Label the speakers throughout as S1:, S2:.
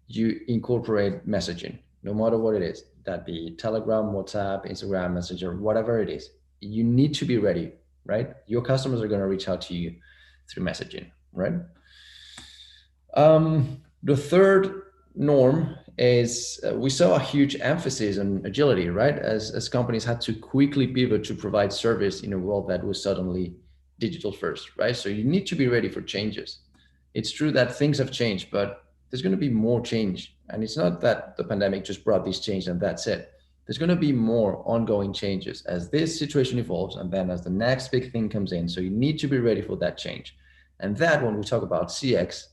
S1: you incorporate messaging, no matter what it is, that be Telegram, WhatsApp, Instagram, Messenger, whatever it is. You need to be ready, right? Your customers are going to reach out to you through messaging, right? The third norm is we saw a huge emphasis on agility, right? As companies had to quickly pivot to provide service in a world that was suddenly digital first, right? So you need to be ready for changes. It's true that things have changed, but there's going to be more change. And it's not that the pandemic just brought this change and that's it. There's going to be more ongoing changes as this situation evolves and then as the next big thing comes in. So you need to be ready for that change. And that, when we talk about CX,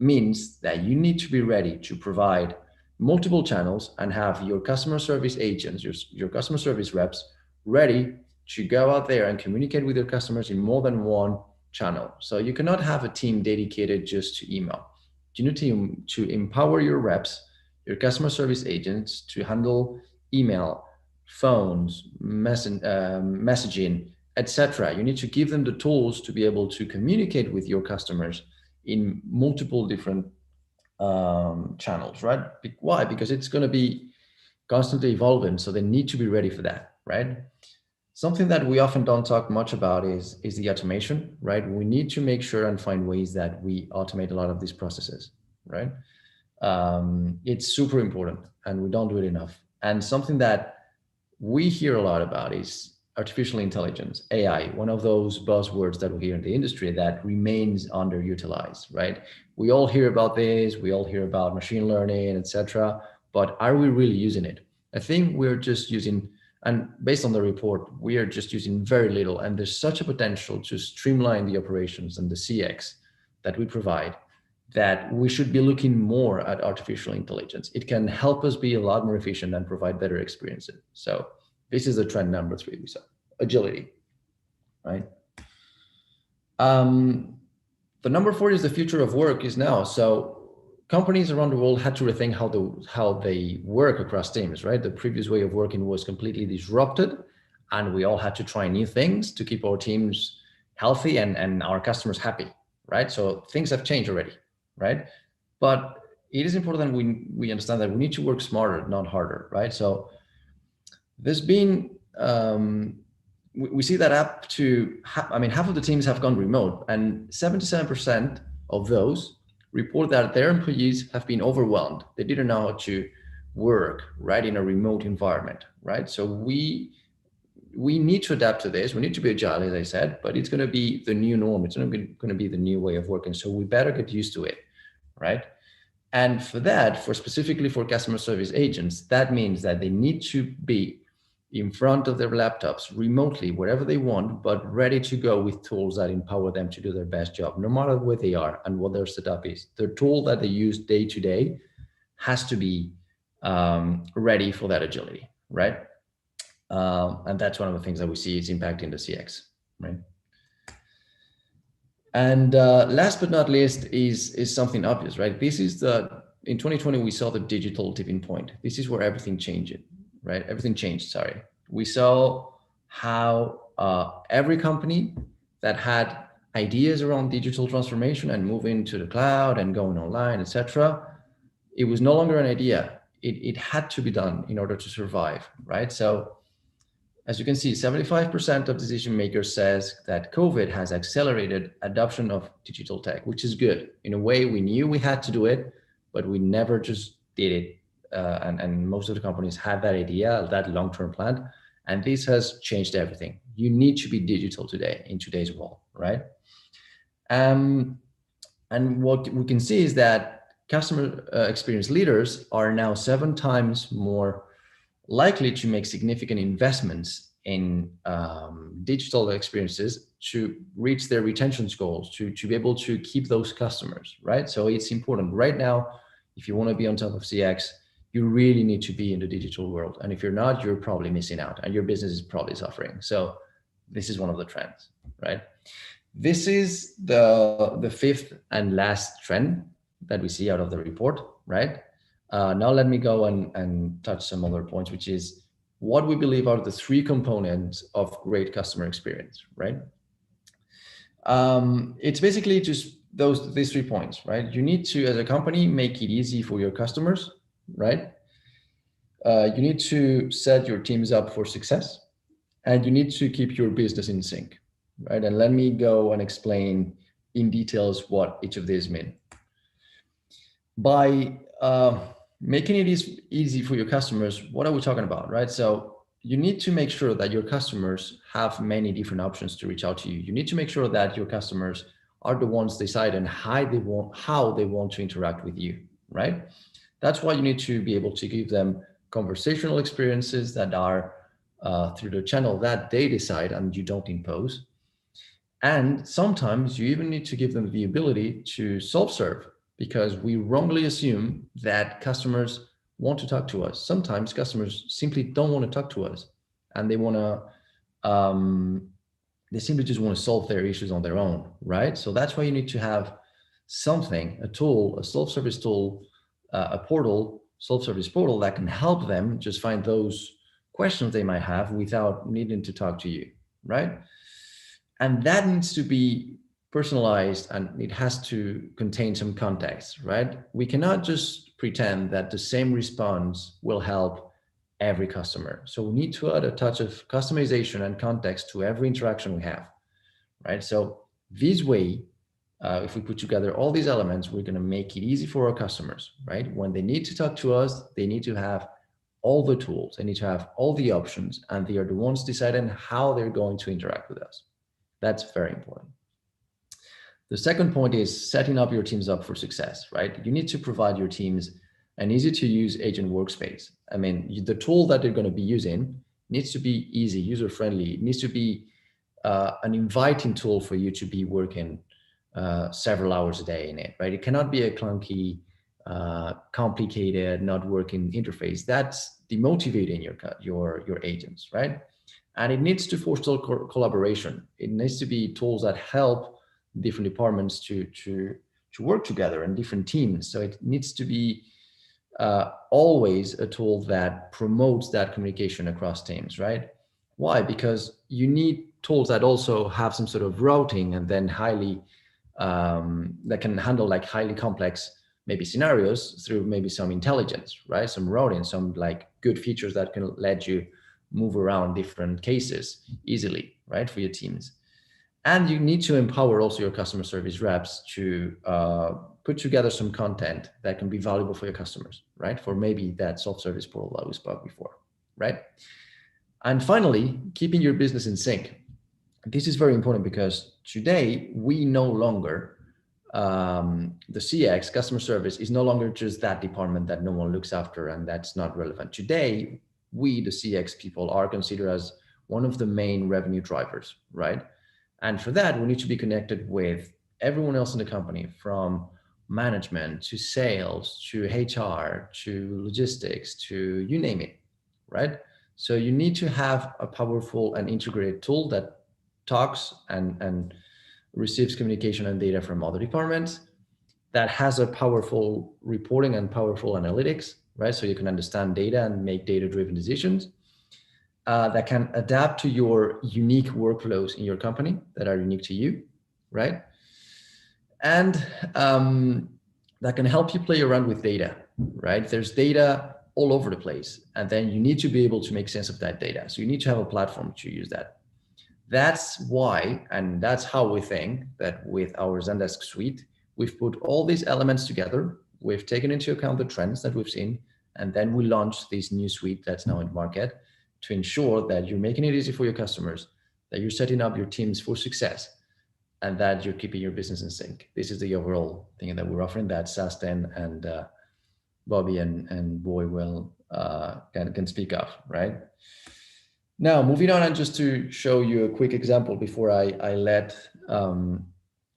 S1: means that you need to be ready to provide multiple channels and have your customer service agents, your customer service reps ready to go out there and communicate with your customers in more than one channel. So you cannot have a team dedicated just to email. You need to empower your reps, your customer service agents to handle email, phones, messaging, etc. You need to give them the tools to be able to communicate with your customers in multiple different channels, right? Why? Because it's going to be constantly evolving, so they need to be ready for that, right? Something that we often don't talk much about is the automation, right? We need to make sure and find ways that we automate a lot of these processes, right? It's super important, and we don't do it enough. And something that we hear a lot about is artificial intelligence, AI, one of those buzzwords that we hear in the industry that remains underutilized, right? We all hear about this, we all hear about machine learning, etc. But are we really using it? I think we're just using, and based on the report, we are just using very little. And there's such a potential to streamline the operations and the CX that we provide that we should be looking more at artificial intelligence. It can help us be a lot more efficient and provide better experiences. So this is the trend number 3 we saw, agility, right? The number 4 is the future of work is now. So companies around the world had to rethink how they work across teams, right? The previous way of working was completely disrupted, and we all had to try new things to keep our teams healthy and our customers happy, right? So things have changed already, right? But it is important that we understand that we need to work smarter, not harder, right? So there's been, we see that up to, half of the teams have gone remote, and 77% of those report that their employees have been overwhelmed. They didn't know how to work, right, in a remote environment, right? So we need to adapt to this. We need to be agile, as I said, but it's going to be the new norm. It's not going to be the new way of working. So we better get used to it, right? And for that, specifically for customer service agents, that means that they need to be in front of their laptops remotely, wherever they want, but ready to go with tools that empower them to do their best job, no matter where they are and what their setup is. The tool that they use day to day has to be ready for that agility, right? And that's one of the things that we see is impacting the CX, right? And last but not least is something obvious, right? This is in 2020, we saw the digital tipping point. This is where everything changed, right? Everything changed, sorry. We saw how every company that had ideas around digital transformation and moving to the cloud and going online, etc., it was no longer an idea. It had to be done in order to survive, right? So as you can see, 75% of decision makers says that COVID has accelerated adoption of digital tech, which is good. In a way, we knew we had to do it, but we never just did it. And most of the companies had that idea, that long-term plan, and this has changed everything. You need to be digital today in today's world, right? And what we can see is that customer experience leaders are now 7 times more likely to make significant investments in digital experiences to reach their retention goals, to be able to keep those customers, right? So it's important right now, if you want to be on top of CX, you really need to be in the digital world. And if you're not, you're probably missing out and your business is probably suffering. So this is one of the trends, right? This is the 5th and last trend that we see out of the report, right? Now let me go and touch some other points, which is what we believe are the 3 components of great customer experience, right? It's basically just these 3 points, right? You need to, as a company, make it easy for your customers, right? You need to set your teams up for success, and you need to keep your business in sync, right? And let me go and explain in details what each of these mean. By making it easy for your customers, what are we talking about, right? So you need to make sure that your customers have many different options to reach out to you. You need to make sure that your customers are the ones deciding how they want to interact with you, right? That's why you need to be able to give them conversational experiences that are through the channel that they decide and you don't impose. And sometimes you even need to give them the ability to self-serve, because we wrongly assume that customers want to talk to us. Sometimes customers simply don't want to talk to us, and they simply just want to solve their issues on their own, right? So that's why you need to have something, a tool, a self-service tool, a portal, self-service portal that can help them just find those questions they might have without needing to talk to you, right? And that needs to be personalized, and it has to contain some context, right? We cannot just pretend that the same response will help every customer. So we need to add a touch of customization and context to every interaction we have, right? So this way, if we put together all these elements, we're going to make it easy for our customers, right? When they need to talk to us, they need to have all the tools, they need to have all the options, and they are the ones deciding how they're going to interact with us. That's very important. The second point is setting up your teams up for success, right? You need to provide your teams an easy to use agent workspace. I mean, the tool that they're going to be using needs to be easy, user friendly. It needs to be an inviting tool for you to be working several hours a day in it, right? It cannot be a clunky, complicated, not working interface. That's demotivating your agents, right? And it needs to foster collaboration. It needs to be tools that help different departments to work together and different teams. So it needs to be always a tool that promotes that communication across teams, right? Why? Because you need tools that also have some sort of routing, and then that can handle like highly complex maybe scenarios through maybe some intelligence, right? Some routing, some like good features that can let you move around different cases easily, right, for your teams. And you need to empower also your customer service reps to put together some content that can be valuable for your customers, right? For maybe that self-service portal that we spoke before, right? And finally, keeping your business in sync. This is very important because today we no longer, the CX, customer service, is no longer just that department that no one looks after and that's not relevant. Today, we, the CX people, are considered as one of the main revenue drivers, right? And for that, we need to be connected with everyone else in the company, from management to sales to HR to logistics to you name it, right? So you need to have a powerful and integrated tool that talks and receives communication and data from other departments, that has a powerful reporting and powerful analytics, right? So you can understand data and make data-driven decisions, that can adapt to your unique workflows in your company that are unique to you, right? And that can help you play around with data, right? There's data all over the place, and then you need to be able to make sense of that data. So you need to have a platform to use that. That's why, and that's how we think that with our Zendesk suite, we've put all these elements together. We've taken into account the trends that we've seen, and then we launched this new suite that's now in market to ensure that you're making it easy for your customers, that you're setting up your teams for success, and that you're keeping your business in sync. This is the overall thing that we're offering that Sasten and Bobby and Boy will can speak of, right? Now, moving on, and just to show you a quick example before I let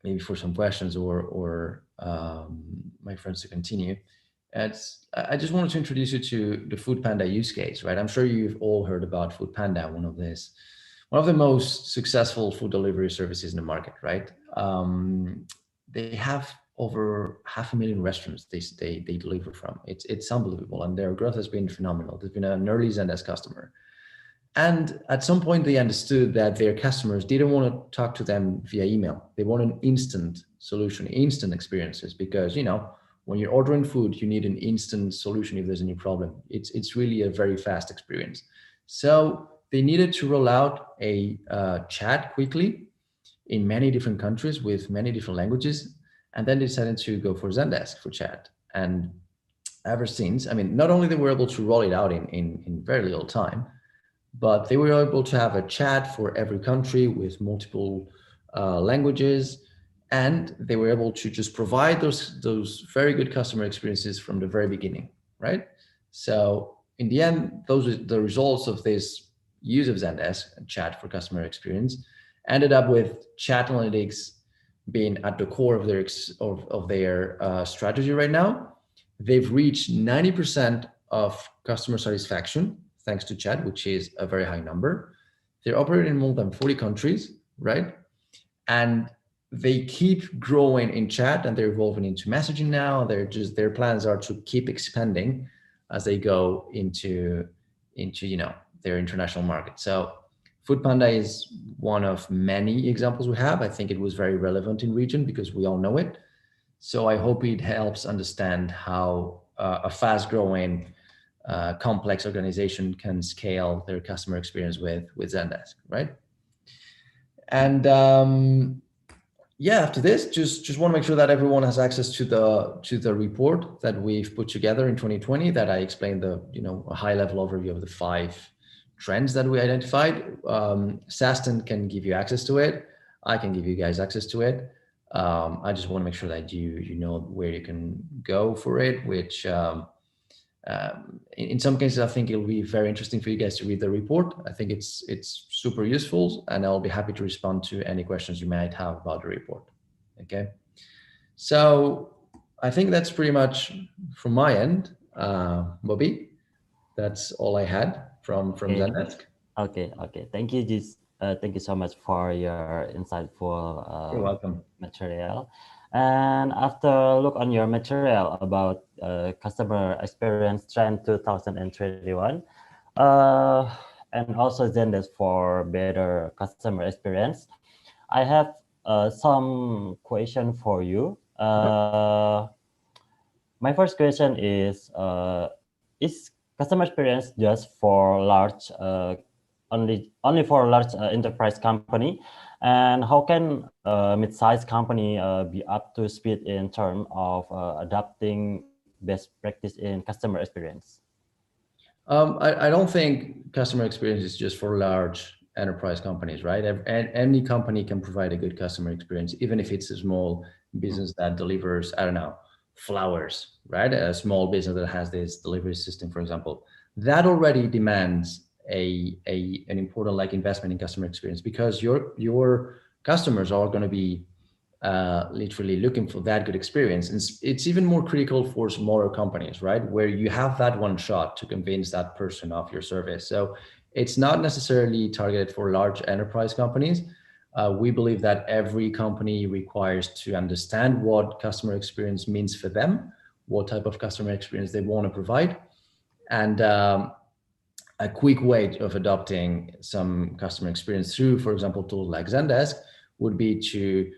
S1: maybe for some questions or my friends to continue. I just wanted to introduce you to the Food Panda use case, right? I'm sure you've all heard about Food Panda, one of the most successful food delivery services in the market, right? They have over 500,000 restaurants they deliver from. It's unbelievable, and their growth has been phenomenal. There's been an early Zendesk customer. And at some point, they understood that their customers didn't want to talk to them via email. They want an instant solution, instant experiences, because, you know, when you're ordering food, you need an instant solution if there's a new problem. It's really a very fast experience. So they needed to roll out a chat quickly in many different countries with many different languages. And then they decided to go for Zendesk for chat. And ever since, I mean, not only they were able to roll it out in very little time, but they were able to have a chat for every country with multiple languages, and they were able to just provide those very good customer experiences from the very beginning, right? So in the end, those are the results of this use of Zendesk and chat for customer experience ended up with chat analytics being at the core of their strategy right now. They've reached 90% of customer satisfaction thanks to chat, which is a very high number. They're operating in more than 40 countries, right? And they keep growing in chat, and they're evolving into messaging now. Their plans are to keep expanding as they go into their international market. So Foodpanda is one of many examples we have. I think it was very relevant in region because we all know it. So I hope it helps understand how a fast-growing, complex organization can scale their customer experience with Zendesk, right? And yeah, after this, just want to make sure that everyone has access to the report that we've put together in 2020. That I explained a high-level overview of the 5 trends that we identified. Saston can give you access to it. I can give you guys access to it. I just want to make sure that you know where you can go for it, which in some cases, I think it'll be very interesting for you guys to read the report. I think it's super useful, and I'll be happy to respond to any questions you might have about the report. Okay, so I think that's pretty much from my end, Bobby. That's all I had from Zendesk.
S2: Okay. Thank you, thank you so much for your insightful
S1: You're welcome.
S2: material. And after look on your material about customer experience trend 2021, and also Zendesk for better customer experience, I have some question for you. My first question is customer experience just for large only for large enterprise company, and how can mid-sized company be up to speed in terms of adapting best practice in customer experience?
S1: I don't think customer experience is just for large enterprise companies, right? Any company can provide a good customer experience, even if it's a small business that delivers, I don't know, flowers, right? A small business that has this delivery system, for example, that already demands an important like investment in customer experience, because your customers are going to be literally looking for that good experience. And it's even more critical for smaller companies, right? Where you have that one shot to convince that person of your service. So it's not necessarily targeted for large enterprise companies. We believe that every company requires to understand what customer experience means for them, what type of customer experience they want to provide. And a quick way of adopting some customer experience through, for example, tools like Zendesk would be to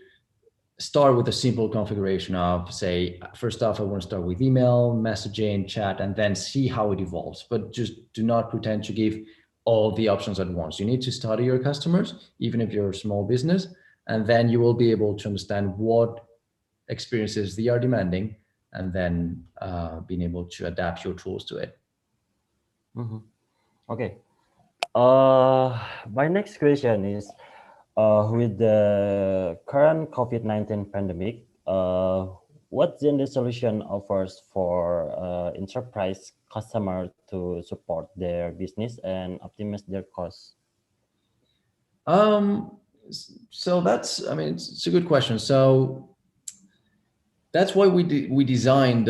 S1: start with a simple configuration of, say, first off, I want to start with email, messaging, chat, and then see how it evolves. But just do not pretend to give all the options at once. You need to study your customers, even if you're a small business, and then you will be able to understand what experiences they are demanding, and then being able to adapt your tools to it.
S2: Mm-hmm. Okay. My next question is, with the current COVID-19 pandemic, what Zendesk solution offers for enterprise customer to support their business and optimize their costs?
S1: So I mean, it's a good question. So that's why we designed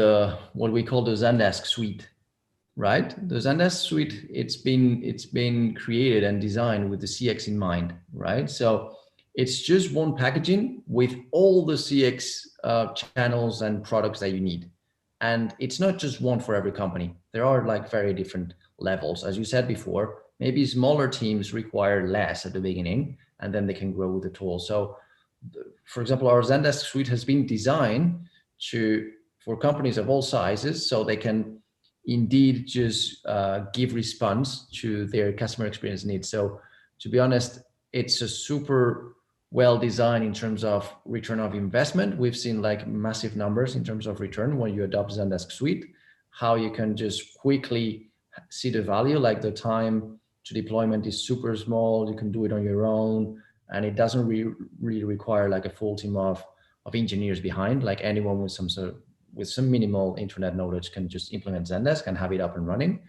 S1: what we call the Zendesk suite, right? The Zendesk suite, it's been created and designed with the CX in mind, right? So it's just one packaging with all the CX channels and products that you need. And it's not just one for every company. There are like very different levels. As you said before, maybe smaller teams require less at the beginning, and then they can grow with the tool. So for example, our Zendesk suite has been designed for companies of all sizes, so they can indeed just give response to their customer experience needs. So to be honest, it's a super well designed in terms of return of investment. We've seen like massive numbers in terms of return when you adopt Zendesk suite, how you can just quickly see the value, like the time to deployment is super small. You can do it on your own, and it doesn't really require like a full team of engineers behind. Like anyone with some minimal internet knowledge can just implement Zendesk and have it up and running.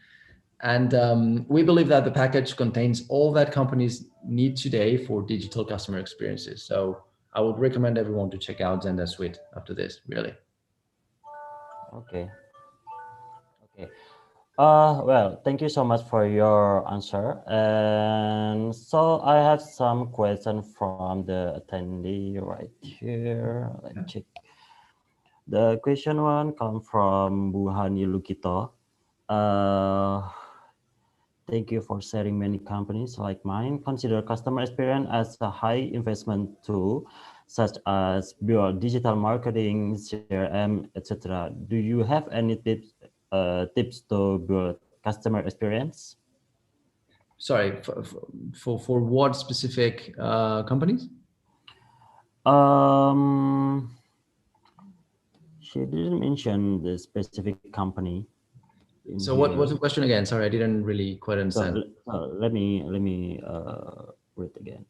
S1: And we believe that the package contains all that companies need today for digital customer experiences. So I would recommend everyone to check out Zendesk Suite after this, really.
S2: Okay. Okay. Well, thank you so much for your answer. And so I have some question from the attendee right here. Let's check. The question one come from Buhani Lukito. Thank you for sharing. Many companies like mine consider customer experience as a high investment tool, such as build digital marketing, CRM, etc. Do you have any tips to build customer experience?
S1: Sorry, for what specific companies?
S2: She didn't mention the specific company.
S1: So what was the question again? Sorry, I didn't really quite understand.
S2: Let me read again.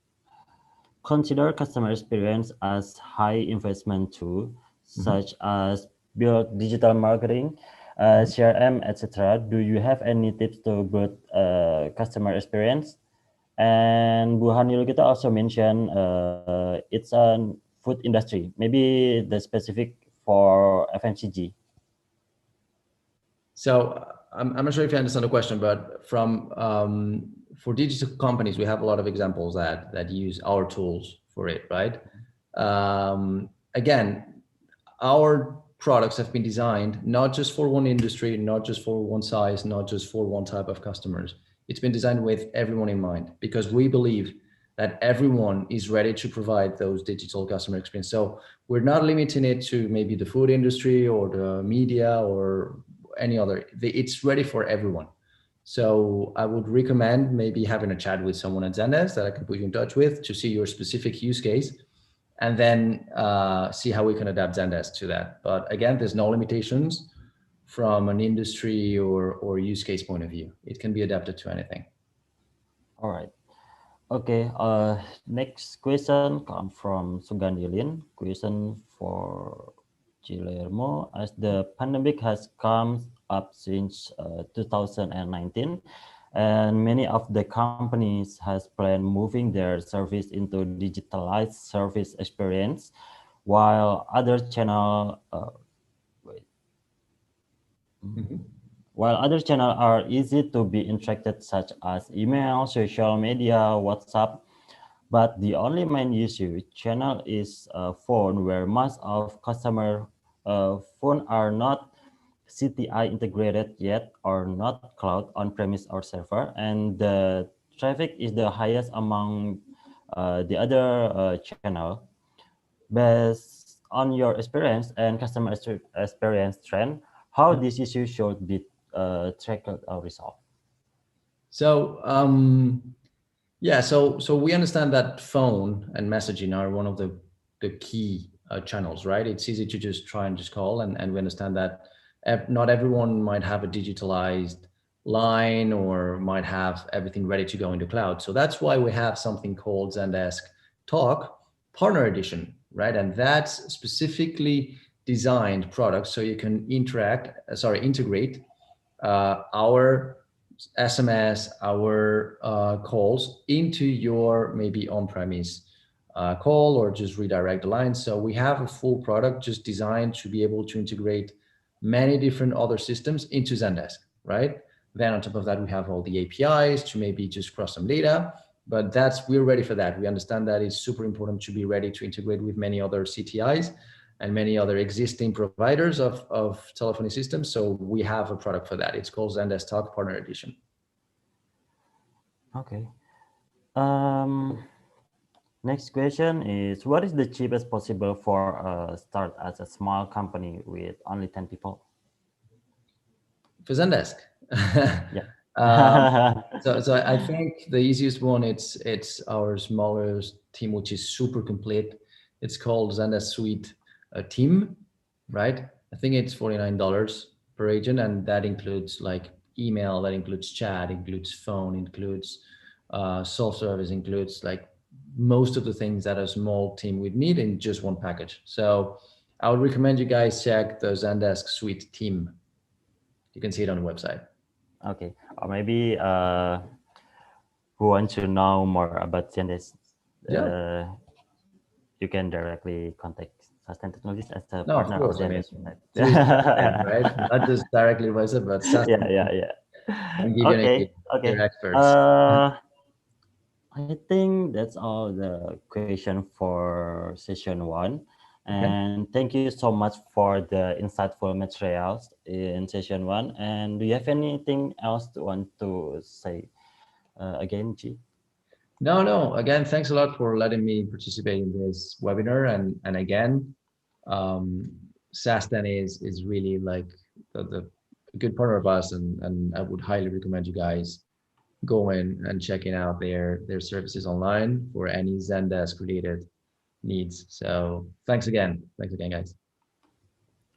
S2: Consider customer experience as high investment tool, such as build digital marketing, CRM, etc. Do you have any tips to build customer experience? And Bu Hanil kita also mentioned it's a food industry, maybe the specific for FMCG.
S1: So I'm not sure if you understand the question, but for digital companies, we have a lot of examples that use our tools for it, right? Again, our products have been designed not just for one industry, not just for one size, not just for one type of customers. It's been designed with everyone in mind, because we believe that everyone is ready to provide those digital customer experience. So we're not limiting it to maybe the food industry or the media or any other. It's ready for everyone. So I would recommend maybe having a chat with someone at Zendesk that I can put you in touch with to see your specific use case, and then see how we can adapt Zendesk to that. But again, there's no limitations from an industry or use case point of view. It can be adapted to anything.
S2: All right. Okay. Next question comes from Sugandi Lin. Question for Guillermo. As the pandemic has come up since 2019, and many of the companies has planned moving their service into digitalized service experience, while other channel while other channels are easy to be interacted, such as email, social media, WhatsApp, but the only main issue channel is phone, where most of customer phone are not CTI integrated yet, or not cloud, on-premise or server, and the traffic is the highest among the other channel. Based on your experience and customer experience trend, how this issue should be tackled or resolved?
S1: So yeah, so we understand that phone and messaging are one of the key channels, right? It's easy to just try and just call, and we understand that not everyone might have a digitalized line or might have everything ready to go into cloud. So that's why we have something called Zendesk Talk Partner Edition, right? And that's specifically designed products so you can integrate our SMS, our calls into your maybe on-premise call, or just redirect the line. So we have a full product just designed to be able to integrate many different other systems into Zendesk, right? Then on top of that, we have all the APIs to maybe just cross some data, but we're ready for that. We understand that it's super important to be ready to integrate with many other CTIs and many other existing providers of telephony systems. So we have a product for that. It's called Zendesk Talk Partner Edition.
S2: Okay. Um, Next question is, what is the cheapest possible for a start as a small company with only 10 people?
S1: For Zendesk.
S2: Yeah.
S1: So I think the easiest one, it's our smaller team, which is super complete. It's called Zendesk Suite Team, right? I think it's $49 per agent, and that includes like email, that includes chat, includes phone, includes self-service, includes like most of the things that a small team would need in just one package. So I would recommend you guys check the Zendesk Suite Team. You can see it on the website.
S2: Okay. Or maybe who wants to know more about Zendesk,
S1: Yeah.
S2: uh, you can directly contact Sustain Technologies as a
S1: No, of
S2: partner of
S1: course. I mean,
S2: Zendesk.
S1: through Sebastian, right? Not just directly myself, but
S2: Yeah,
S1: Sebastian
S2: yeah, yeah.
S1: can give you an idea.
S2: Okay,
S1: They're
S2: okay.
S1: experts.
S2: I think that's all the question for session one.
S1: Okay.
S2: And thank you so much for the insightful materials in session one. And do you have anything else to want to say again, G?
S1: No, no. Again, thanks a lot for letting me participate in this webinar. And again, um, Sastan is really like the good partner of us, and I would highly recommend you guys going and checking out their services online for any Zendesk related needs. So thanks again, guys.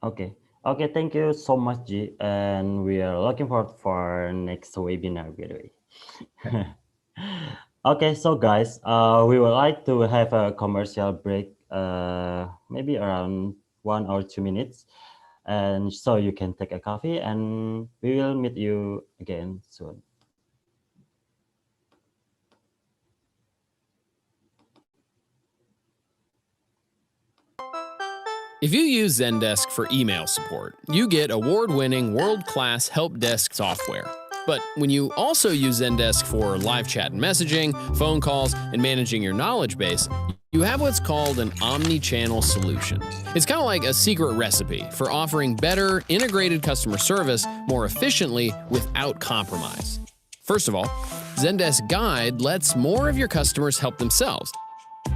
S2: Okay. Okay, thank you so much, G. And we are looking forward for next webinar, by the way. Okay, so guys, we would like to have a commercial break, maybe around 1 or 2 minutes. And so you can take a coffee and we will meet you again soon.
S3: If you use Zendesk for email support, you get award-winning world-class help desk software. But when you also use Zendesk for live chat and messaging, phone calls, and managing your knowledge base, you have what's called an omni-channel solution. It's kind of like a secret recipe for offering better, integrated customer service more efficiently without compromise. First of all, Zendesk Guide lets more of your customers help themselves.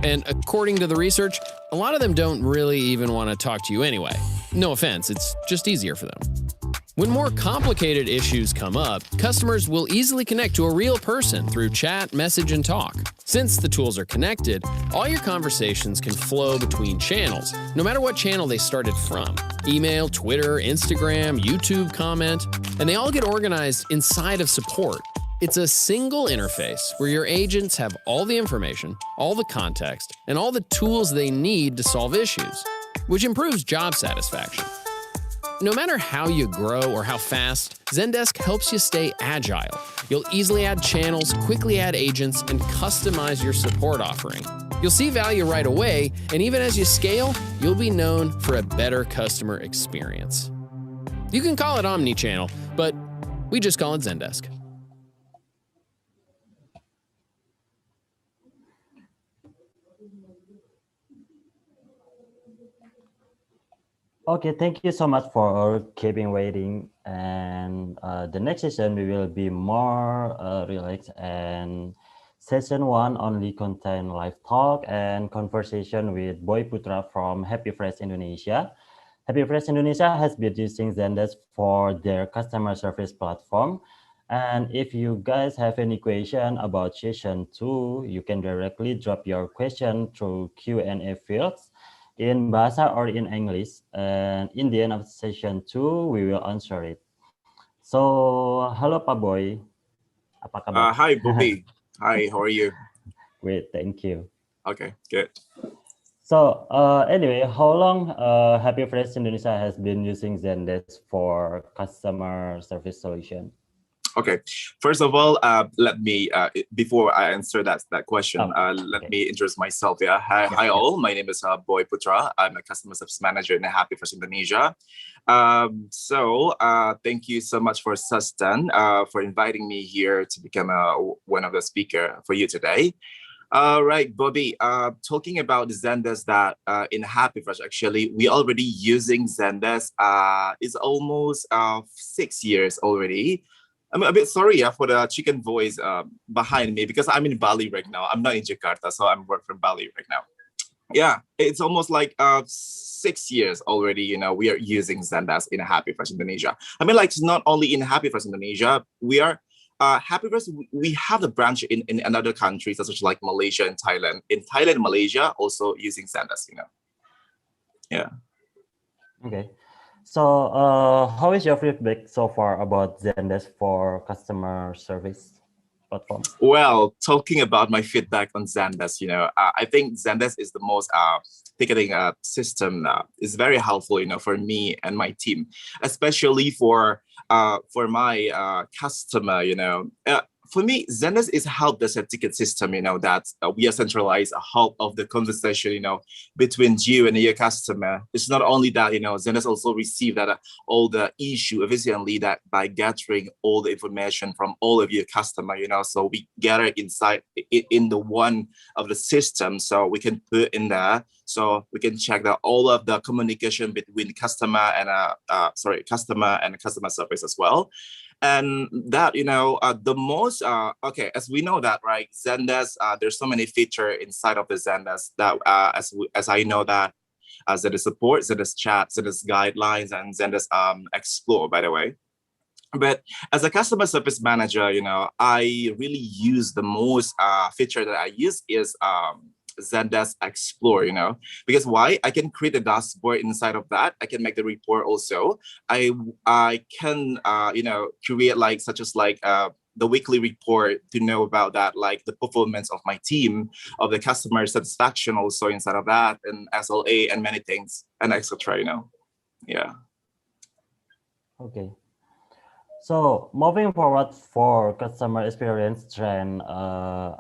S3: And according to the research, a lot of them don't really even want to talk to you anyway. No offense, it's just easier for them. When more complicated issues come up, customers will easily connect to a real person through chat, message, and talk. Since the tools are connected, all your conversations can flow between channels, no matter what channel they started from. Email, Twitter, Instagram, YouTube comment, and they all get organized inside of support. It's a single interface where your agents have all the information, all the context, and all the tools they need to solve issues, which improves job satisfaction. No matter how you grow or how fast, Zendesk helps you stay agile. You'll easily add channels, quickly add agents, and customize your support offering. You'll see value right away, and even as you scale, you'll be known for a better customer experience. You can call it Omni-channel, but we just call it Zendesk.
S2: Okay, thank you so much for keeping waiting. And the next session, we will be more relaxed, and session one only contain live talk and conversation with Boy Putra from Happy Fresh Indonesia. Happy Fresh Indonesia has been using Zendesk for their customer service platform. And if you guys have any question about session two, you can directly drop your question through Q&A fields in Bahasa or in English. And in the end of session two, we will answer it. So, halo Pak Boy, apa kabar?
S4: Hi, Bobby. Hi, how are you?
S2: Great, thank you.
S4: Okay, good.
S2: So, anyway, how long Happy Fresh Indonesia has been using Zendesk for customer service solution?
S4: Okay, first of all, let me before I answer that question, let me introduce myself. Yeah, hi all. My name is Boy Putra. I'm a customer service manager in Happy Fresh Indonesia. Thank you so much for Sustan for inviting me here to become one of the speaker for you today. Right, Bobby, talking about Zendesk, that in Happy Fresh, actually, we already using Zendesk. It's almost 6 years already. I'm a bit sorry for the chicken voice behind me because I'm in Bali right now. I'm not in Jakarta, so I'm working from Bali right now. Yeah, it's almost like 6 years already. We are using Zendesk in Happy Fresh Indonesia. I mean, like, it's not only in Happy Fresh Indonesia. We are Happy Fresh. We have the branch in another countries such as like Malaysia and Thailand. In Thailand, Malaysia, also using Zendesk. Yeah.
S2: Okay. So, how is your feedback so far about Zendesk for customer service platform?
S4: Well, talking about my feedback on Zendesk, I think Zendesk is the most ticketing system. Is very helpful, for me and my team, especially for my customer. For me, Zendesk is help desk ticket system. That we are centralized help of the conversation. Between you and your customer. It's not only that. Zendesk also receive that all the issue efficiently that by gathering all the information from all of your customer. So we gather inside in the one of the system, so we can put in there. So we can check that all of the communication between customer and customer and customer service as well. And that, the most, okay, as we know that, right, Zendesk, there's so many features inside of the Zendesk that, as I know that, Zendesk support, Zendesk chat, Zendesk guidelines, and Zendesk explore, by the way. But as a customer service manager, I really use the most feature that I use is Zendesk Explore, because why? I can create a dashboard inside of that. I can make the report also. I can create like such as like the weekly report to know about that, like the performance of my team, of the customer satisfaction also inside of that, and SLA and many things and etc. Yeah.
S2: Okay. So moving forward for customer experience trend,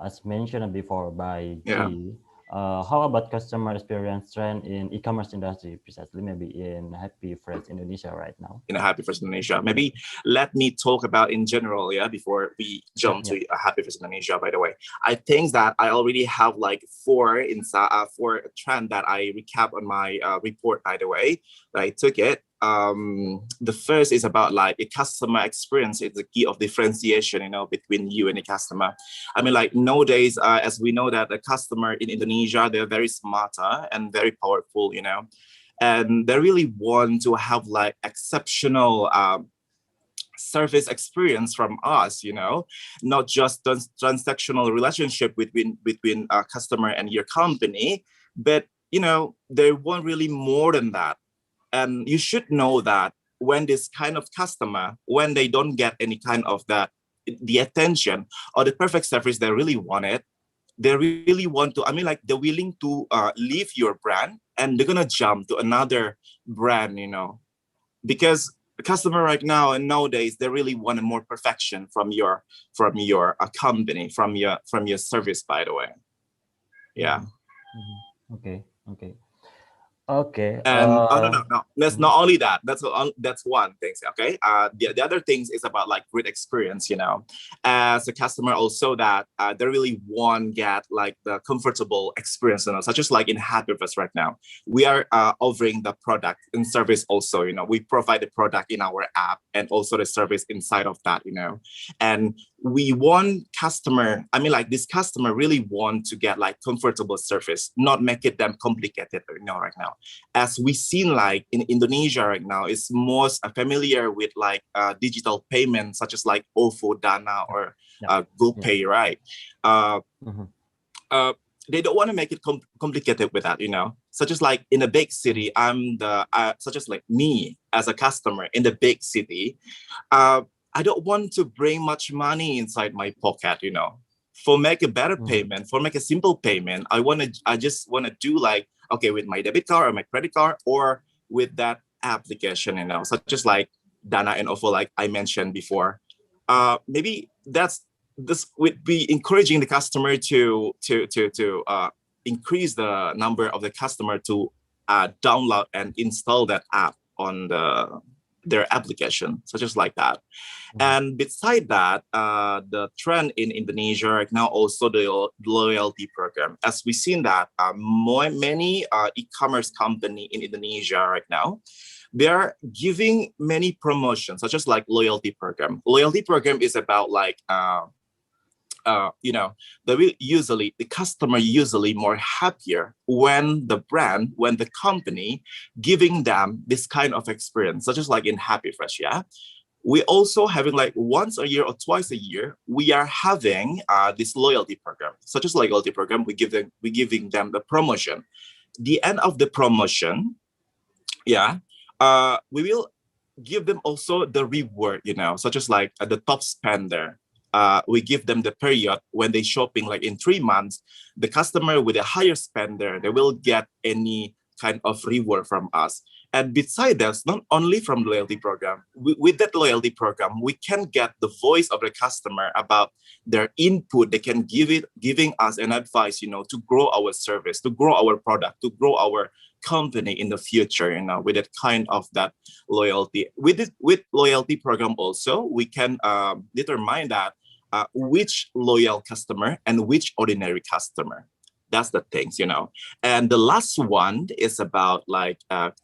S2: as mentioned before by G, how about customer experience trend in e-commerce industry, precisely maybe in Happy Fresh Indonesia right now?
S4: In Happy Fresh Indonesia, maybe let me talk about in general, before we jump to Happy Fresh Indonesia. By the way, I think that I already have like four trend that I recap on my report. By the way, I took it. The first is about like a customer experience is the key of differentiation, between you and the customer. I mean, like nowadays, as we know that the customer in Indonesia, they're very smarter and very powerful, and they really want to have like exceptional service experience from us, not just transactional relationship between a customer and your company, but they want really more than that. And you should know that when this kind of customer, when they don't get any kind of the attention or the perfect service they really wanted, they really want to, I mean, like they're willing to leave your brand and they're gonna jump to another brand, because the customer right now and nowadays they really want more perfection from your company, from your service. By the way, yeah.
S2: Okay. Okay.
S4: And no. That's not only that. That's one thing. Okay. The other things is about like great experience. As a customer also that they really want get like the comfortable experience. Such as like in Happy Fresh right now, we are offering the product and service also. We provide the product in our app and also the service inside of that. And we want customer. I mean, like this customer really want to get like comfortable service, not make it them complicated. Right now. As we seen like in Indonesia right now, is most familiar with like digital payments such as like OVO, Dana, or GoPay, right? They don't want to make it complicated with that, Such as like in a big city, such as like me as a customer in the big city, I don't want to bring much money inside my pocket, For make a better payment, for make a simple payment, I just want to do like, okay, with my debit card or my credit card or with that application, such as like Dana and OVO, like I mentioned before. Maybe this would be encouraging the customer to increase the number of the customer to download and install that app on their application, such as like that. And beside that, the trend in Indonesia right now also the loyalty program. As we've seen that many e-commerce company in Indonesia right now, they are giving many promotions, such as like loyalty program. Loyalty program is about like, you know, the customer usually more happier when the brand, when the company giving them this kind of experience, such as like in Happy Fresh, yeah. We also having like once a year or twice a year, we are having this loyalty program, such as like loyalty program. We giving them the promotion. The end of the promotion, yeah, we will give them also the reward, you know, such as like the top spender. We give them the period when they shopping like in 3 months, the customer with a higher spender, they will get any kind of reward from us. And beside that, not only from loyalty program, with that loyalty program, we can get the voice of the customer about their input. They can giving us an advice, you know, to grow our service, to grow our product, to grow our company in the future, you know, with that kind of that loyalty. With loyalty program also, we can determine that which loyal customer and which ordinary customer. That's the things, you know. And the last one is about like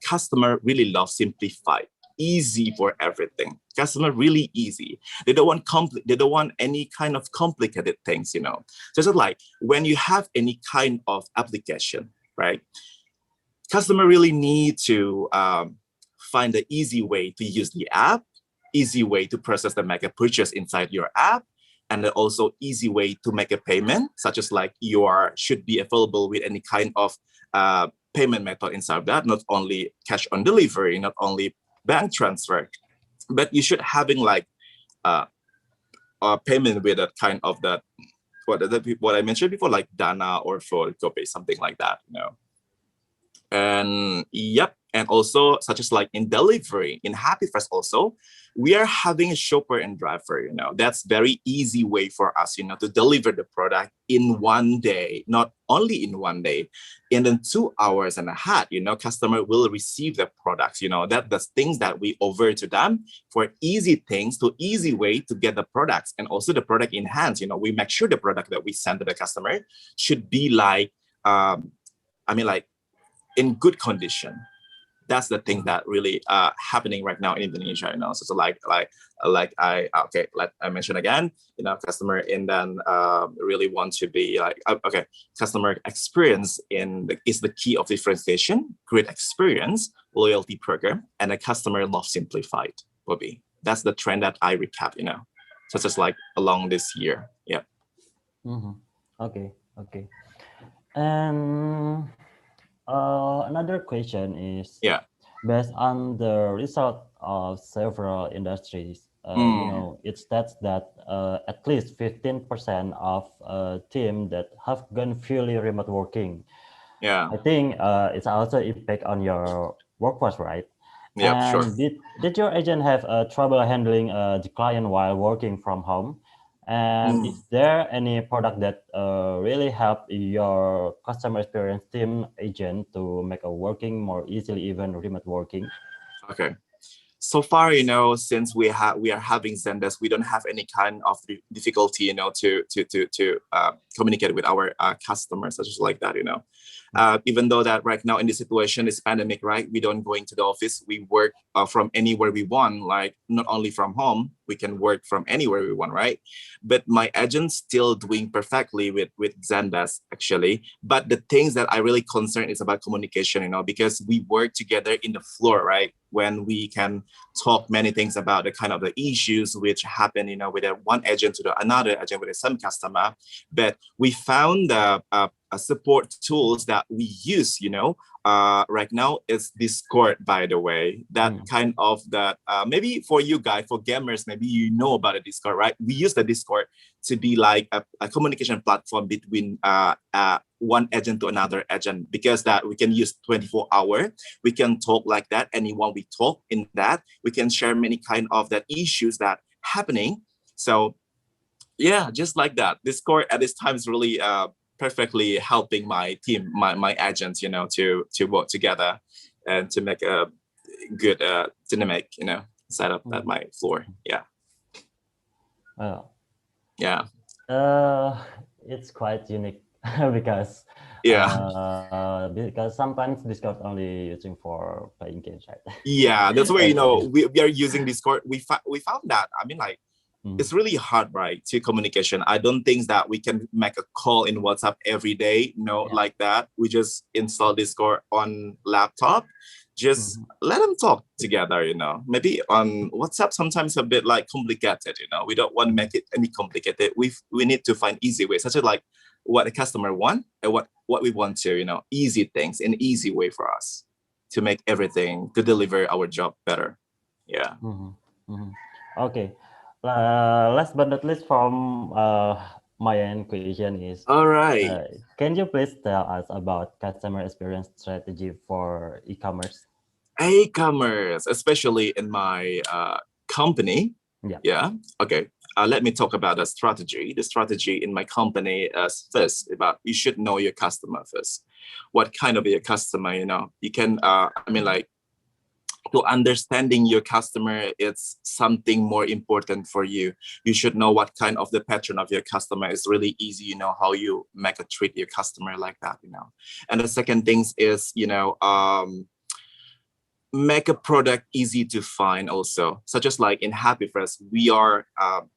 S4: customer really love simplified, easy for everything. Customer really easy. They don't want they don't want any kind of complicated things, you know. Just like when you have any kind of application, right? Customer really need to find the easy way to use the app, easy way to process the make a purchase inside your app, and also easy way to make a payment, such as like should be available with any kind of payment method inside of that, not only cash on delivery, not only bank transfer, but you should having like a payment with that kind of that, what I mentioned before, like Dana or for GoPay, something like that, you know. And yep, and also such as like in delivery, in Happy Fresh also, we are having a shopper and driver, you know. That's very easy way for us, you know, to deliver the product in one day, not only in one day, in then 2 hours and a half, you know, customer will receive the products, you know, that the things that we offer to them for easy things, to easy way to get the products, and also the product in hands, you know, we make sure the product that we send to the customer should be like, like in good condition. That's the thing that really happening right now in Indonesia, you know. So like I mentioned again, you know, customer and then really want to be like customer experience is the key of differentiation, great experience, loyalty program, and a customer love simplified, Bobby. That's the trend that I recap, you know, such as like along this year. Yeah.
S2: Mm-hmm. Okay. And another question is, based on the result of several industries, you know, it states that at least 15% of team that have gone fully remote working.
S4: Yeah,
S2: I think it's also impact on your workforce, right?
S4: Yeah,
S2: And
S4: sure.
S2: did your agent have trouble handling the client while working from home? And is there any product that really help your customer experience team agent to make a working more easily, even remote working?
S4: Okay. So far, you know, since we are having Zendesk, we don't have any kind of difficulty, you know, to communicate with our customers, such as like that, you know. Even though that right now in this situation, this pandemic, right, we don't go into the office. We work from anywhere we want, like not only from home, we can work from anywhere we want, right? But my agent's still doing perfectly with Zendesk, actually. But the things that I really concerned is about communication, you know, because we work together in the floor, right? When we can talk many things about the kind of the issues which happen, you know, with one agent to another agent with some customer. But we found support tools that we use, you know, right now is Discord, by the way. That kind of that maybe for you guys, for gamers, maybe you know about the Discord, right? We use the Discord to be like a communication platform between one agent to another agent, because that we can use 24-hour. We can talk like that. Anyone we talk in that, we can share many kind of that issues that happening. So yeah, just like that. Discord at this time is really perfectly helping my team, my agents, you know, to work together and to make a good dynamic, you know, setup at my floor. Yeah.
S2: Oh.
S4: Yeah.
S2: It's quite unique because because sometimes Discord only using for playing games, right?
S4: Yeah, that's where, you
S2: Okay.
S4: know, we are using Discord. We found that, I mean, like, it's really hard, right, to communication. I don't think that we can make a call in WhatsApp every day. No,
S2: Yeah.
S4: like that. We just install Discord on laptop. Just let them talk together, you know. Maybe on WhatsApp sometimes a bit like complicated, you know. We don't want to make it any complicated. We need to find easy ways, such as like what the customer want and what we want to, you know, easy things, an easy way for us to make everything, to deliver our job better. Yeah.
S2: Okay. Last but not least, from my end question is,
S4: All right.
S2: can you please tell us about customer experience strategy for e-commerce?
S4: E-commerce, especially in my company.
S2: Yeah.
S4: Yeah. Okay. Let me talk about the strategy. The strategy in my company is first about you should know your customer first. What kind of your customer, you know? You can, I mean, like, to understanding your customer, it's something more important for you. You should know what kind of the pattern of your customer is really easy, you know, how you make a treat your customer like that, you know. And the second things is, you know, make a product easy to find also, such as like in Happy Fresh, we are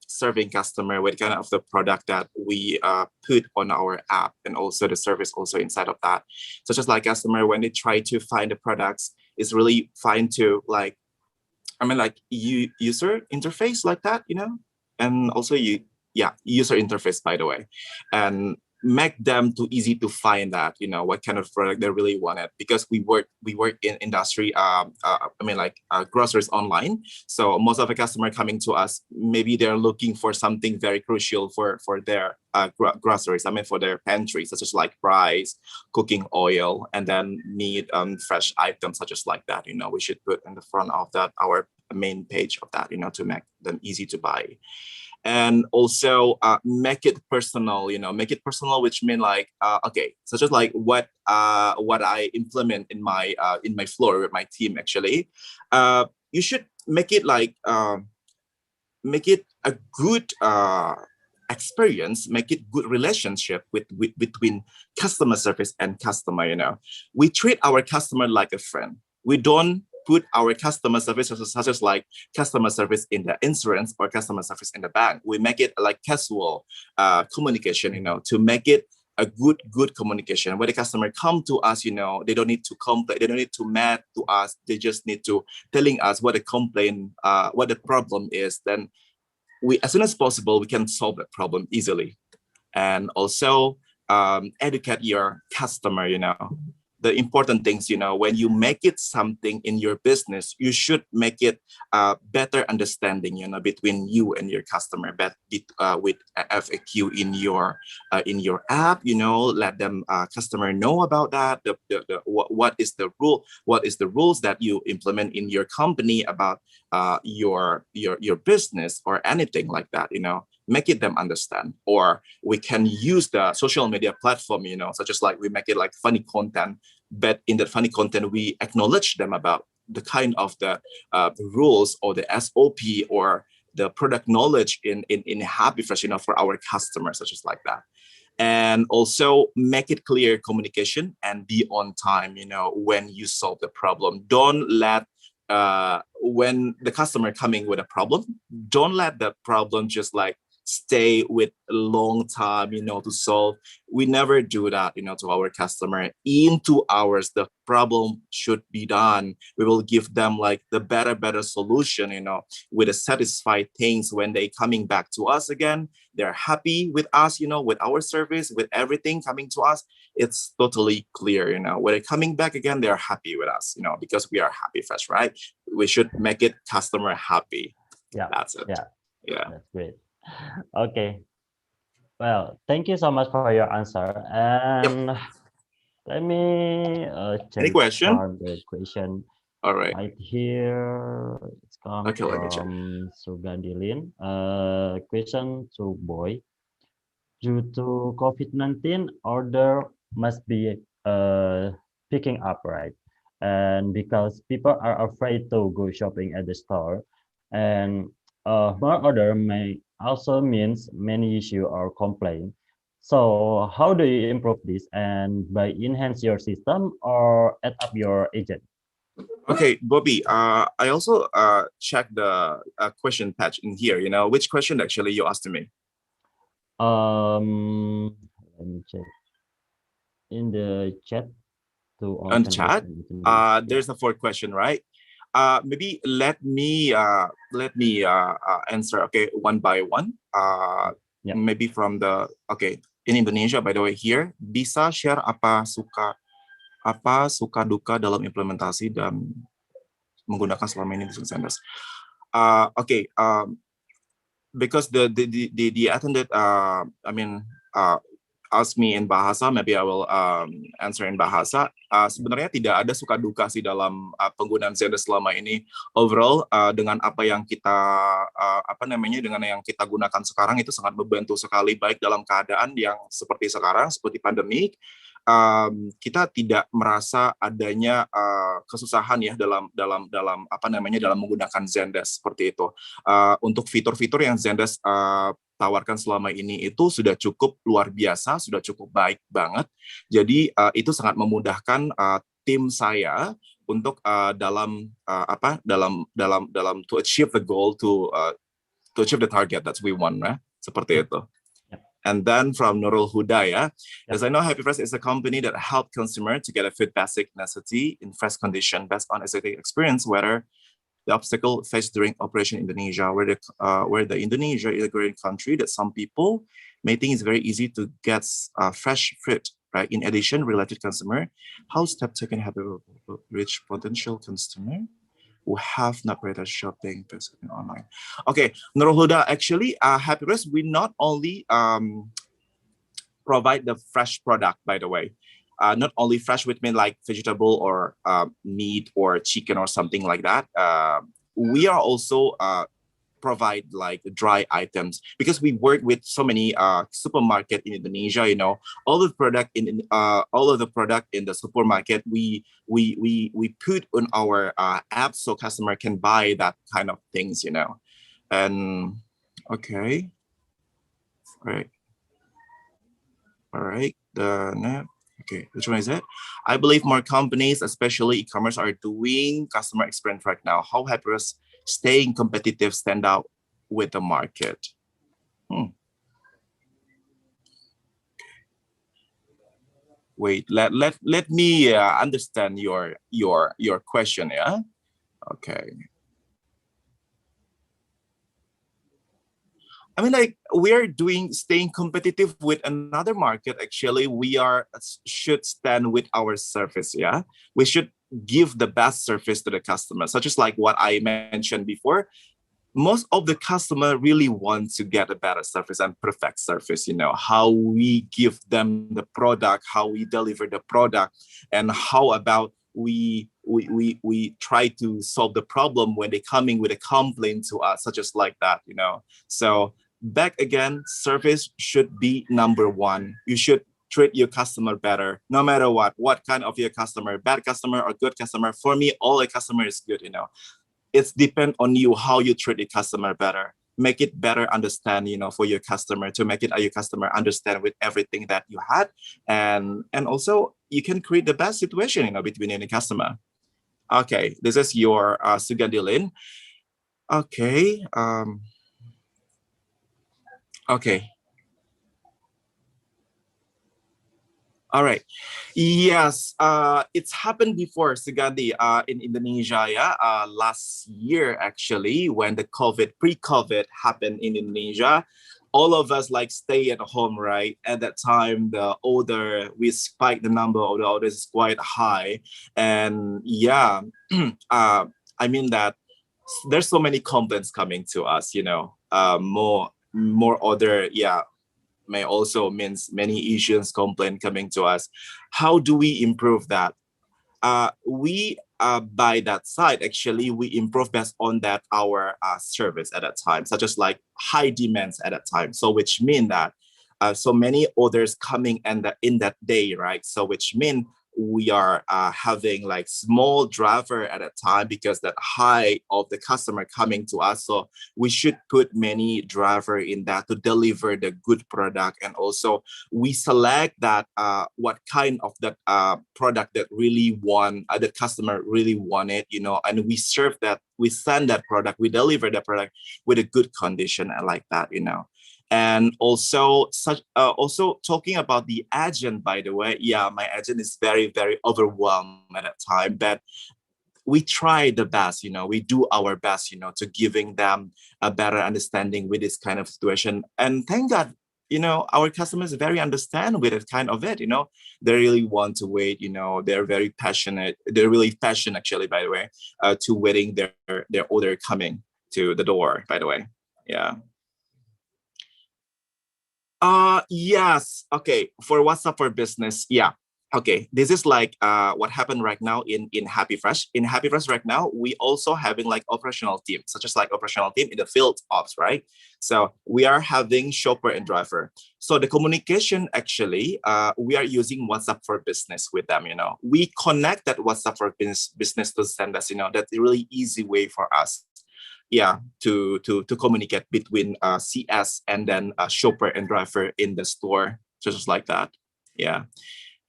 S4: serving customer with kind of the product that we put on our app, and also the service also inside of that, such as like customer when they try to find the products, it's really fine to like, I mean, like user interface like that, you know, and also user interface, by the way, and make them too easy to find that, you know, what kind of product they really wanted, because we work in industry, I mean, like groceries online. So most of the customer coming to us, maybe they're looking for something very crucial for their groceries, I mean, for their pantry, such as like rice, cooking oil, and then need fresh items such as like that, you know. We should put in the front of that our main page of that, you know, to make them easy to buy. And also make it personal, you know, make it personal, which mean like, okay, such as like what I implement in my floor with my team, actually, you should make it like, make it a good experience, make it good relationship with between customer service and customer, you know. We treat our customer like a friend. We don't put our customer service such as like customer service in the insurance or customer service in the bank. We make it like casual communication, you know, to make it a good communication. When the customer come to us, you know, they don't need to complain, they don't need to mad to us, they just need to telling us what the complaint, what the problem is. Then we, as soon as possible, we can solve that problem easily. And also educate your customer, you know. The important things, you know, when you make it something in your business, you should make it better understanding, you know, between you and your customer, but with FAQ in your app, you know, let them customer know about that. What is the rule? What is the rules that you implement in your company about your business or anything like that, you know. Make it them understand. Or we can use the social media platform, you know, such as like we make it like funny content, but in that funny content we acknowledge them about the kind of the rules or the SOP or the product knowledge in Happy Fresh, you know, for our customers, such as like that. And also make it clear communication and be on time, you know, when you solve the problem. Don't let when the customer coming with a problem, don't let the problem just like stay with a long time, you know, to solve. We never do that, you know, to our customer. In 2 hours, the problem should be done. We will give them like the better solution, you know, with a satisfied things. When they coming back to us again, they're happy with us, you know, with our service, with everything coming to us. It's totally clear, you know, when they're coming back again, they're happy with us, you know, because we are Happy Fresh, right? We should make it customer happy.
S2: Yeah,
S4: that's it. Yeah,
S2: that's great. Okay, well, thank you so much for your answer. And let me
S4: any
S2: check
S4: question?
S2: for the question.
S4: All right.
S2: Right here, it's come
S4: Okay, let me check.
S2: from Sugandilin. Question to Boy. Due to COVID-19, order must be picking up, right? And because people are afraid to go shopping at the store, and more order may also means many issue or complaint. So how do you improve this? And by enhance your system or add up your agent?
S4: Okay, Bobby, I also checked the question patch in here. You know, which question actually you asked me?
S2: Let me check in the chat to
S4: On the
S2: open
S4: chat.
S2: yeah.
S4: There's a fourth question, right? Maybe let me answer, okay, one by one.
S2: Yeah.
S4: Maybe from the, okay, in Indonesia, by the way, here bisa share apa suka duka dalam implementasi dan menggunakan selama ini business centers. Okay, because the attendant ask me in bahasa, maybe I will answer in bahasa. Sebenarnya tidak ada suka duka sih dalam penggunaan Zendesk selama ini. Overall, dengan apa yang kita dengan yang kita gunakan sekarang itu sangat membantu sekali, baik dalam keadaan yang seperti sekarang, seperti pandemik. Kita tidak merasa adanya kesusahan ya dalam menggunakan Zendesk seperti itu. Untuk fitur-fitur yang Zendesk tawarkan selama ini itu sudah cukup luar biasa, sudah cukup baik banget. Jadi itu sangat memudahkan tim saya untuk dalam to achieve the goal, to achieve the target that we want, seperti itu. And then from Nurul Huda, as I know HappyFresh is a company that help consumer to get a food basic necessity in fresh condition based on existing experience, whether the obstacle faced during Operation Indonesia, where the Indonesia is a great country that some people may think it's very easy to get fresh fruit, right? In addition, related consumer, how step taken have reach potential consumer who have not created shopping basically online. Okay, Nurul Huda, actually, HappyFresh, we not only provide the fresh product, by the way. Not only fresh, which means like vegetable or meat or chicken or something like that. We are also provide like dry items, because we work with so many supermarket in Indonesia. You know, all of the product in the supermarket we put on our app so customer can buy that kind of things. You know, and okay, all right. Okay, which one is it? I believe more companies, especially e-commerce, are doing customer experience right now. How HappyFresh staying competitive, stand out with the market? Wait, let me understand your question. Yeah. Okay. I mean, like, we're staying competitive with another market. Actually, we should stand with our service. Yeah, we should give the best service to the customer, such as like what I mentioned before. Most of the customer really want to get a better service and perfect service. You know, how we give them the product, how we deliver the product, and how about we try to solve the problem when they coming with a complaint to us, such as like that. You know, so back again, service should be number one. You should treat your customer better, no matter what kind of your customer, bad customer or good customer. For me, all a customer is good. You know, it's depend on you how you treat the customer better. Make it better understand, you know, for your customer, to make it your customer understand with everything that you had, and also you can create the best situation, you know, between any customer. Okay, this is your Sugandilin. Okay. Okay. All right. Yes, it's happened before, Sugandi, in Indonesia, last year, actually, when the pre-COVID happened in Indonesia. All of us like stay at home, right? At that time, we spiked the number of the orders quite high. And yeah, I mean that there's so many complaints coming to us, you know, more order, may also means many issues complaint coming to us. How do we improve that? We by that side, actually, we improve based on that our service at that time, such as like high demands at that time. So which mean that so many orders coming in that day, right? So which mean we are having like small driver at a time because that high of the customer coming to us. So we should put many driver in that to deliver the good product. And also we select that what kind of that product that really the customer really wanted, you know, and we serve that, we send that product, we deliver that product with a good condition and like that, you know. And also also talking about the agent, by the way, yeah, my agent is very, very overwhelmed at that time, but we try the best, you know, we do our best, you know, to giving them a better understanding with this kind of situation. And thank God, you know, our customers very understand with it kind of it, you know, they really want to wait, you know, they're very passionate, they're really passionate actually, by the way, to waiting their order coming to the door, by the way. Yeah. Yes. Okay. For WhatsApp for Business, yeah. Okay. This is like what happened right now in Happy Fresh. In Happy Fresh right now, we also having like operational team, such as like operational team in the field ops, right? So we are having shopper and driver. So the communication actually, we are using WhatsApp for Business with them. You know, we connect that WhatsApp for business to send us. You know, that's a really easy way for us, yeah, to communicate between CS and then shopper and driver in the store, just like that. Yeah.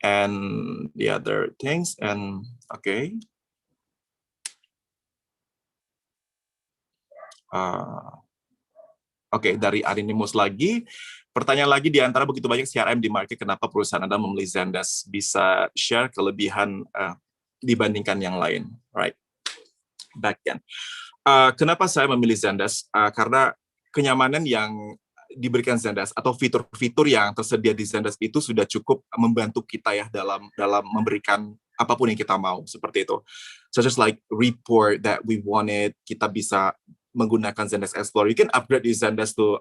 S4: And the other things, and okay. Oke, dari Anonymous lagi. Pertanyaan lagi, di antara begitu banyak CRM di market, kenapa perusahaan Anda memilih Zendesk? Bisa share kelebihan dibandingkan yang lain, right? Backend. Kenapa saya memilih Zendesk? Karena kenyamanan yang diberikan Zendesk atau fitur-fitur yang tersedia di Zendesk itu sudah cukup membantu kita ya dalam memberikan apapun yang kita mau, seperti itu. Such as like report that we wanted, kita bisa menggunakan Zendesk Explorer. You can upgrade di Zendesk to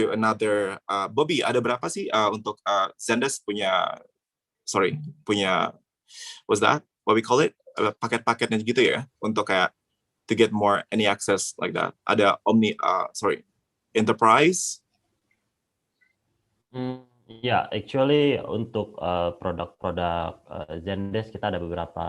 S4: another. Bobby, ada berapa sih untuk Zendesk punya what's that? What we call it? Paket-paketnya gitu ya, untuk kayak to get more any access like that. Ada Enterprise.
S2: Ya, actually untuk produk-produk Zendesk kita ada beberapa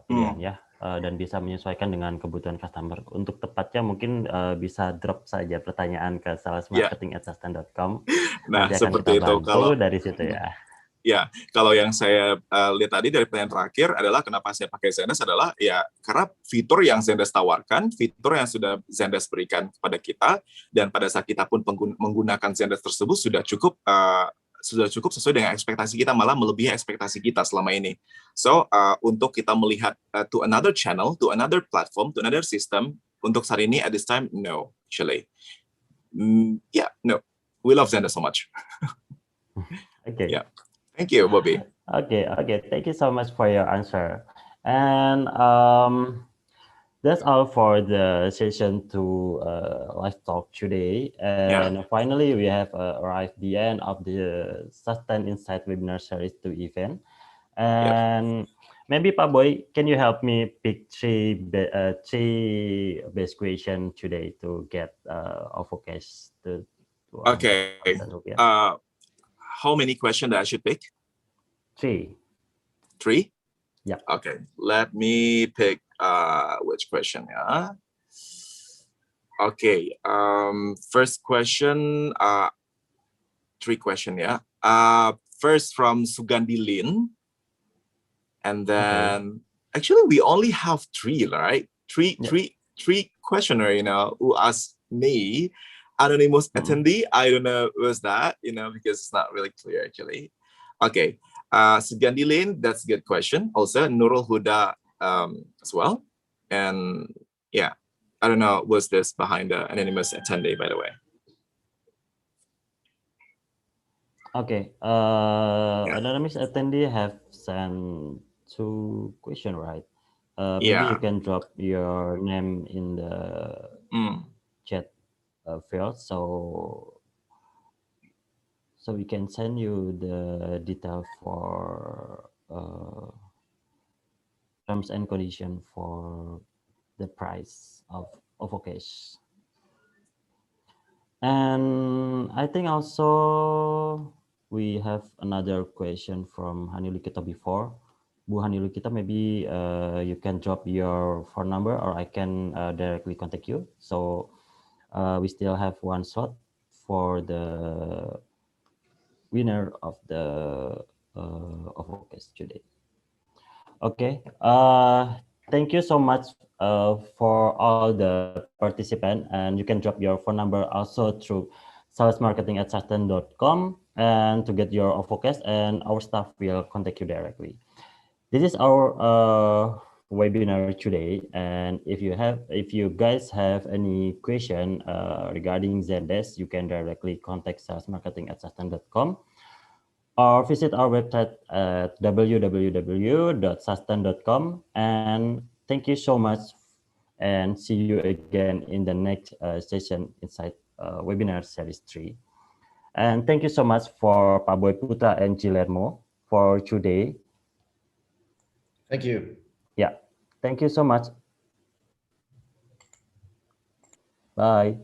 S2: pilihan ya, dan bisa menyesuaikan dengan kebutuhan customer. Untuk tepatnya mungkin bisa drop saja pertanyaan ke salesmarketing@sustain.com.
S4: Nah,
S2: Nanti akan
S4: seperti
S2: kita
S4: itu.
S2: bantu dari situ ya.
S4: Ya, kalau yang saya lihat tadi dari pertanyaan terakhir adalah kenapa saya pakai Zendesk adalah ya karena fitur yang Zendesk tawarkan, fitur yang sudah Zendesk berikan kepada kita, dan pada saat kita pun menggunakan Zendesk tersebut sudah cukup sesuai dengan ekspektasi kita, malah melebihi ekspektasi kita selama ini. So untuk kita melihat to another channel, to another platform, to another system, untuk saat ini at this time, no, actually, no, we love Zendesk so much.
S2: Okay.
S4: Yeah. Thank you, Bobby.
S2: Okay. Thank you so much for your answer. And that's all for the session to live talk today. And finally, we have arrived the end of the Sustain Insight webinar series 2 event. And maybe Pak Boy, can you help me pick three best question today to get Ovocast to
S4: Okay. How many questions that I should pick?
S2: Three.
S4: Yeah. Okay. Let me pick which question. Yeah. Okay. First question. Three question. Yeah. First from Sugandi Lin, and then actually we only have three, right? Three questioner. You know, who asked me. Anonymous attendee, I don't know what's that, you know, because it's not really clear actually. Okay, Sugandi Lane, that's a good question. Also, Nurul Huda as well. And yeah, I don't know what's this behind the anonymous attendee, by the way.
S2: Okay, anonymous attendee have sent 2 questions, right? Maybe you can drop your name in the chat field, so we can send you the detail for terms and condition for the price of Ovocast. And I think also we have another question from Hanilikita before. Bu Hanilukita, maybe you can drop your phone number or I can directly contact you. So we still have one slot for the winner of the OVOCAS today. Okay, thank you so much for all the participants, and you can drop your phone number also through salesmarketing@sustain.com and to get your OVOCAS, and our staff will contact you directly. This is our webinar today, and if you guys have any question regarding Zendesk, you can directly contact salesmarketing@sustain.com or visit our website at www.sustain.com. And thank you so much, and see you again in the next session inside webinar series 3. And thank you so much for Pak Boy Putra and Guillermo for today.
S1: Thank you.
S2: Yeah, thank you so much. Bye.